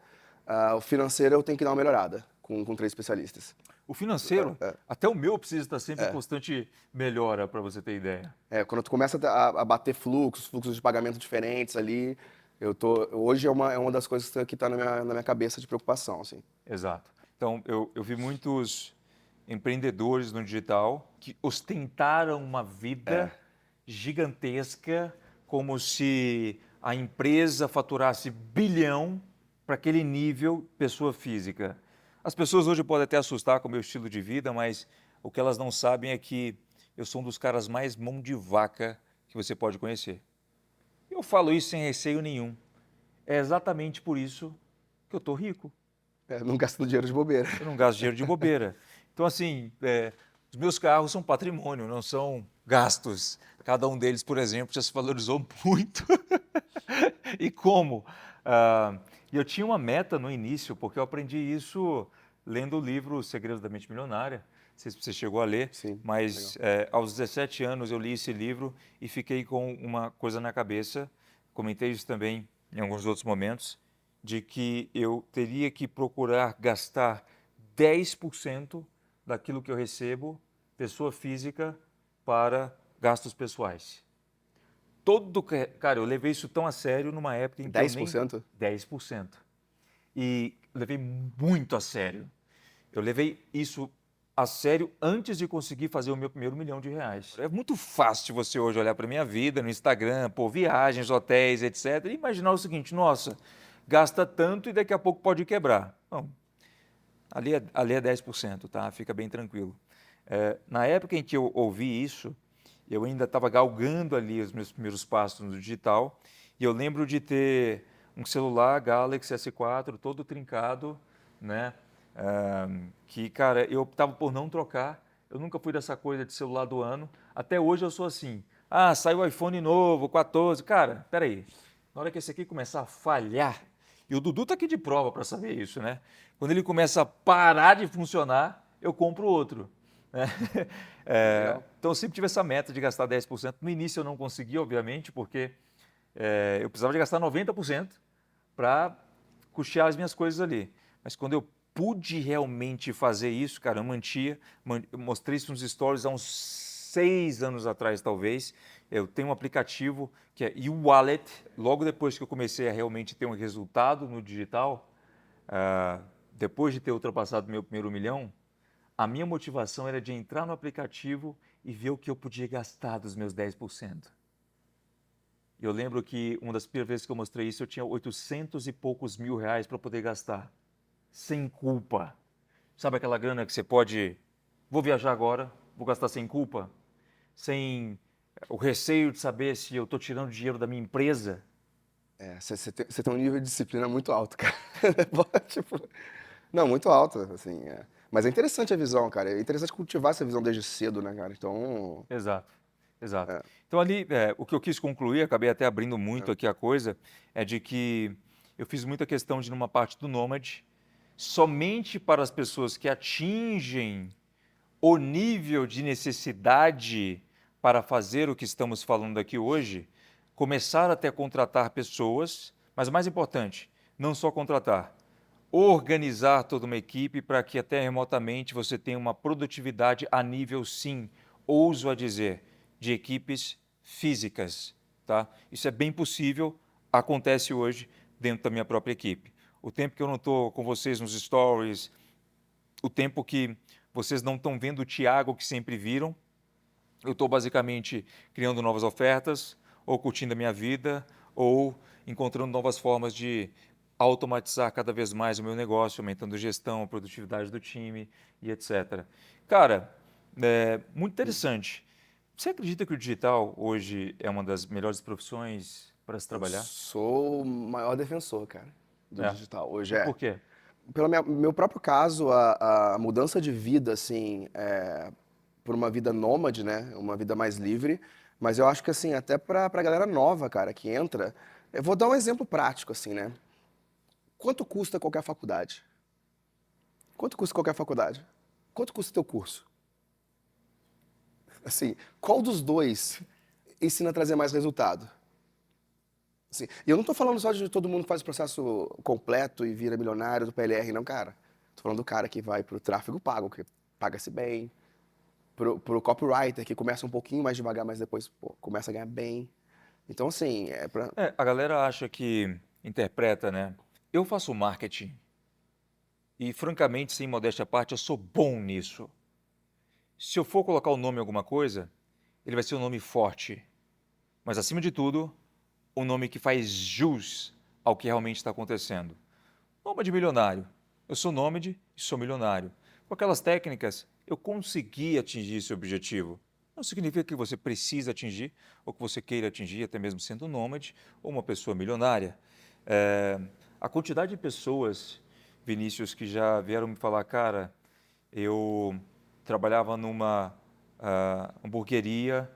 O financeiro eu tenho que dar uma melhorada com 3 especialistas. O financeiro, até o meu precisa estar sempre em constante melhora, para você ter ideia. Quando tu começa a bater fluxos de pagamento diferentes ali, hoje é uma das coisas que está na minha cabeça de preocupação, assim. Exato. Então, eu vi muitos empreendedores no digital que ostentaram uma vida gigantesca, como se a empresa faturasse bilhão para aquele nível pessoa física. As pessoas hoje podem até assustar com o meu estilo de vida, mas o que elas não sabem é que eu sou um dos caras mais mão de vaca que você pode conhecer. Eu falo isso sem receio nenhum. É exatamente por isso que eu estou rico. Não gastando dinheiro de bobeira. Eu não gasto dinheiro de bobeira. Então, assim, os meus carros são patrimônio, não são gastos. Cada um deles, por exemplo, já se valorizou muito. E como? E eu tinha uma meta no início, porque eu aprendi isso lendo o livro Os Segredos da Mente Milionária. Não sei se você chegou a ler, Sim, mas aos 17 anos eu li esse livro e fiquei com uma coisa na cabeça. Comentei isso também em alguns outros momentos, de que eu teria que procurar gastar 10% daquilo que eu recebo, pessoa física, para gastos pessoais. Cara, eu levei isso tão a sério numa época em que 10%? 10%. E levei muito a sério. Eu levei isso a sério antes de conseguir fazer o meu primeiro R$ 1.000.000. É muito fácil você hoje olhar para a minha vida no Instagram, pô, viagens, hotéis, etc. E imaginar o seguinte, nossa, gasta tanto e daqui a pouco pode quebrar. Não, ali é 10%, tá? Fica bem tranquilo. Na época em que eu ouvi isso, eu ainda estava galgando ali os meus primeiros passos no digital, e eu lembro de ter um celular Galaxy S4 todo trincado, né? Que, cara, eu optava por não trocar. Eu nunca fui dessa coisa de celular do ano. Até hoje eu sou assim. Ah, saiu o iPhone novo, 14. Cara, peraí. Na hora que esse aqui começar a falhar, e o Dudu tá aqui de prova para saber isso, né? Quando ele começa a parar de funcionar, eu compro outro, né? Legal. Então eu sempre tive essa meta de gastar 10%. No início eu não consegui, obviamente, porque eu precisava de gastar 90% para custear as minhas coisas ali. Mas quando eu pude realmente fazer isso, cara, eu mostrei isso nos stories há uns 6 anos atrás, talvez. Eu tenho um aplicativo que é eWallet. Logo depois que eu comecei a realmente ter um resultado no digital, depois de ter ultrapassado meu primeiro milhão, a minha motivação era de entrar no aplicativo e ver o que eu podia gastar dos meus 10%. Eu lembro que uma das primeiras vezes que eu mostrei isso, eu tinha 800 e poucos mil reais para poder gastar, sem culpa. Sabe aquela grana que você pode, vou viajar agora, vou gastar sem culpa, sem o receio de saber se eu estou tirando dinheiro da minha empresa? Você tem um nível de disciplina muito alto, cara. Tipo, não, muito alto, assim. Mas é interessante a visão, cara. É interessante cultivar essa visão desde cedo, né, cara? Então, Exato, exato. é, Então ali, o que eu quis concluir, acabei até abrindo muito é. aqui a coisa, é de que eu fiz muita questão de, numa parte do Nômade, somente para as pessoas que atingem o nível de necessidade para fazer o que estamos falando aqui hoje, começar até a contratar pessoas, mas o mais importante, não só contratar, organizar toda uma equipe para que até remotamente você tenha uma produtividade a nível, sim, ouso a dizer, de equipes físicas, tá? Isso é bem possível, acontece hoje dentro da minha própria equipe. O tempo que eu não estou com vocês nos stories, o tempo que vocês não estão vendo o Thiago que sempre viram, eu estou basicamente criando novas ofertas, ou curtindo a minha vida, ou encontrando novas formas de automatizar cada vez mais o meu negócio, aumentando a gestão, a produtividade do time e etc. Cara, muito interessante. Você acredita que o digital hoje é uma das melhores profissões para se Eu trabalhar? sou o maior defensor, cara, do É. digital. Hoje E por quê? Pelo meu próprio caso, a mudança de vida, assim, por uma vida nômade, né? Uma vida mais livre. Mas eu acho que, assim, até pra galera nova, cara, que entra. Eu vou dar um exemplo prático, assim, né? Quanto custa qualquer faculdade? Quanto custa qualquer faculdade? Quanto custa o teu curso? Assim, qual dos dois ensina a trazer mais resultado? Assim, e eu não tô falando só de todo mundo que faz o processo completo e vira milionário do PLR, não, cara. Tô falando do cara que vai pro tráfego pago, que paga-se bem, pro copywriter, que começa um pouquinho mais devagar, mas depois pô, começa a ganhar bem. Então, assim, A galera acha que interpreta, né? Eu faço marketing e, francamente, sem modéstia à parte, eu sou bom nisso. Se eu for colocar o nome em alguma coisa, ele vai ser um nome forte, mas, acima de tudo, um nome que faz jus ao que realmente está acontecendo. Nômade milionário. Eu sou nômade e sou milionário. Com aquelas técnicas, eu consegui atingir esse objetivo. Não significa que você precisa atingir ou que você queira atingir, até mesmo sendo nômade ou uma pessoa milionária. A quantidade de pessoas, Vinícius, que já vieram me falar, cara, eu trabalhava numa hamburgueria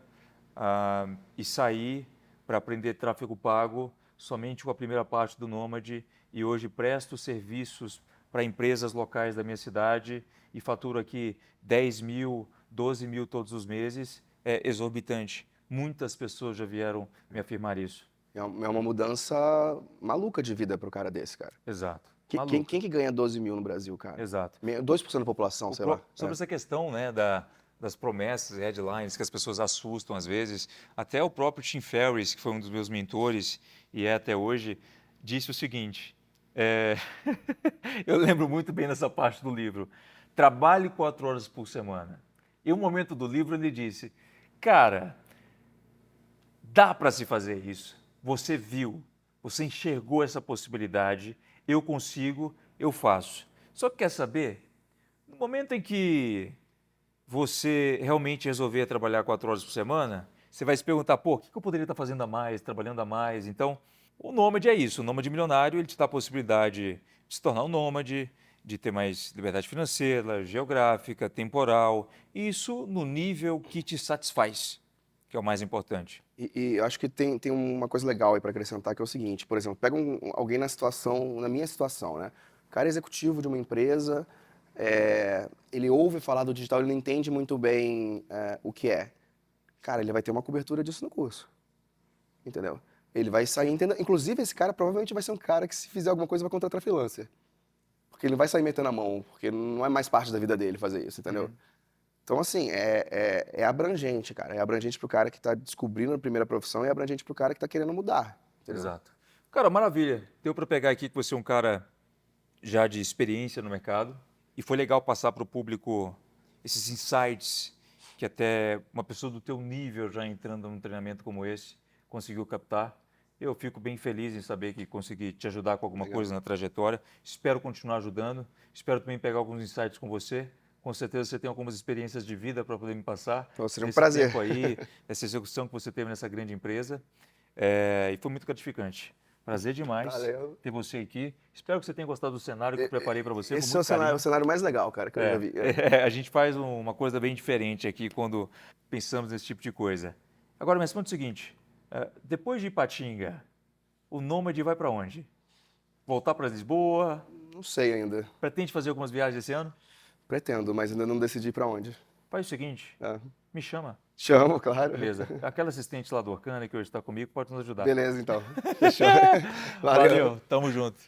e saí para aprender tráfego pago somente com a primeira parte do Nômade e hoje presto serviços para empresas locais da minha cidade e faturo aqui 10 mil, 12 mil todos os meses. É exorbitante. Muitas pessoas já vieram me afirmar isso. é uma mudança maluca de vida pro cara desse, cara. Exato. Quem Maluca. que ganha 12 mil no Brasil, cara? Exato. 2% da população, sei lá. Sobre essa questão, né, das promessas e headlines que as pessoas assustam às vezes, até o próprio Tim Ferriss, que foi um dos meus mentores e é até hoje, disse o seguinte, eu lembro muito bem dessa parte do livro, trabalhe 4 horas por semana. E um momento do livro ele disse, cara, dá para se fazer isso. Você viu. Você enxergou essa possibilidade, eu consigo, eu faço. Só que quer saber? No momento em que você realmente resolver trabalhar 4 horas por semana, você vai se perguntar, pô, o que eu poderia estar fazendo a mais, trabalhando a mais? Então, o nômade é isso. O nômade milionário, ele te dá a possibilidade de se tornar um nômade, de ter mais liberdade financeira, geográfica, temporal. Isso no nível que te satisfaz, que é o mais importante. E eu acho que tem uma coisa legal aí para acrescentar, que é o seguinte, por exemplo, pega alguém na minha situação, né? O cara é executivo de uma empresa, ele ouve falar do digital, ele não entende muito bem o que é. Cara, ele vai ter uma cobertura disso no curso, entendeu? Ele vai sair entendendo. Inclusive, esse cara provavelmente vai ser um cara que, se fizer alguma coisa, vai contratar freelancer. Porque ele não vai sair metendo a mão, porque não é mais parte da vida dele fazer isso, entendeu? Então, assim, é abrangente, cara. É abrangente pro cara que tá descobrindo a primeira profissão e é abrangente pro cara que tá querendo mudar, entendeu? Exato. Cara, maravilha. Deu para pegar aqui que você é um cara já de experiência no mercado e foi legal passar para o público esses insights que até uma pessoa do teu nível já entrando num treinamento como esse conseguiu captar. Eu fico bem feliz em saber que consegui te ajudar com alguma Legal. coisa na trajetória. Espero continuar ajudando. Espero também pegar alguns insights com você. Com certeza você tem algumas experiências de vida para poder me passar. Então, seria um Nesse prazer. tempo aí, essa execução que você teve nessa grande empresa. E foi muito gratificante. Prazer demais Valeu. ter você aqui. Espero que você tenha gostado do cenário que eu preparei para você com Esse é muito o carinho. cenário mais legal, cara, que eu já vi. A gente faz uma coisa bem diferente aqui quando pensamos nesse tipo de coisa. Agora, me responde o seguinte: depois de Ipatinga, o Nômade vai para onde? Voltar para Lisboa? Não sei ainda. Pretende fazer algumas viagens esse ano? Pretendo, mas ainda não decidi pra onde. Faz o seguinte: É. me chama. Chamo, claro. Beleza. Aquela assistente lá do Orkana que hoje está comigo pode nos ajudar. Beleza, então. Fechou. Valeu. Valeu, tamo junto.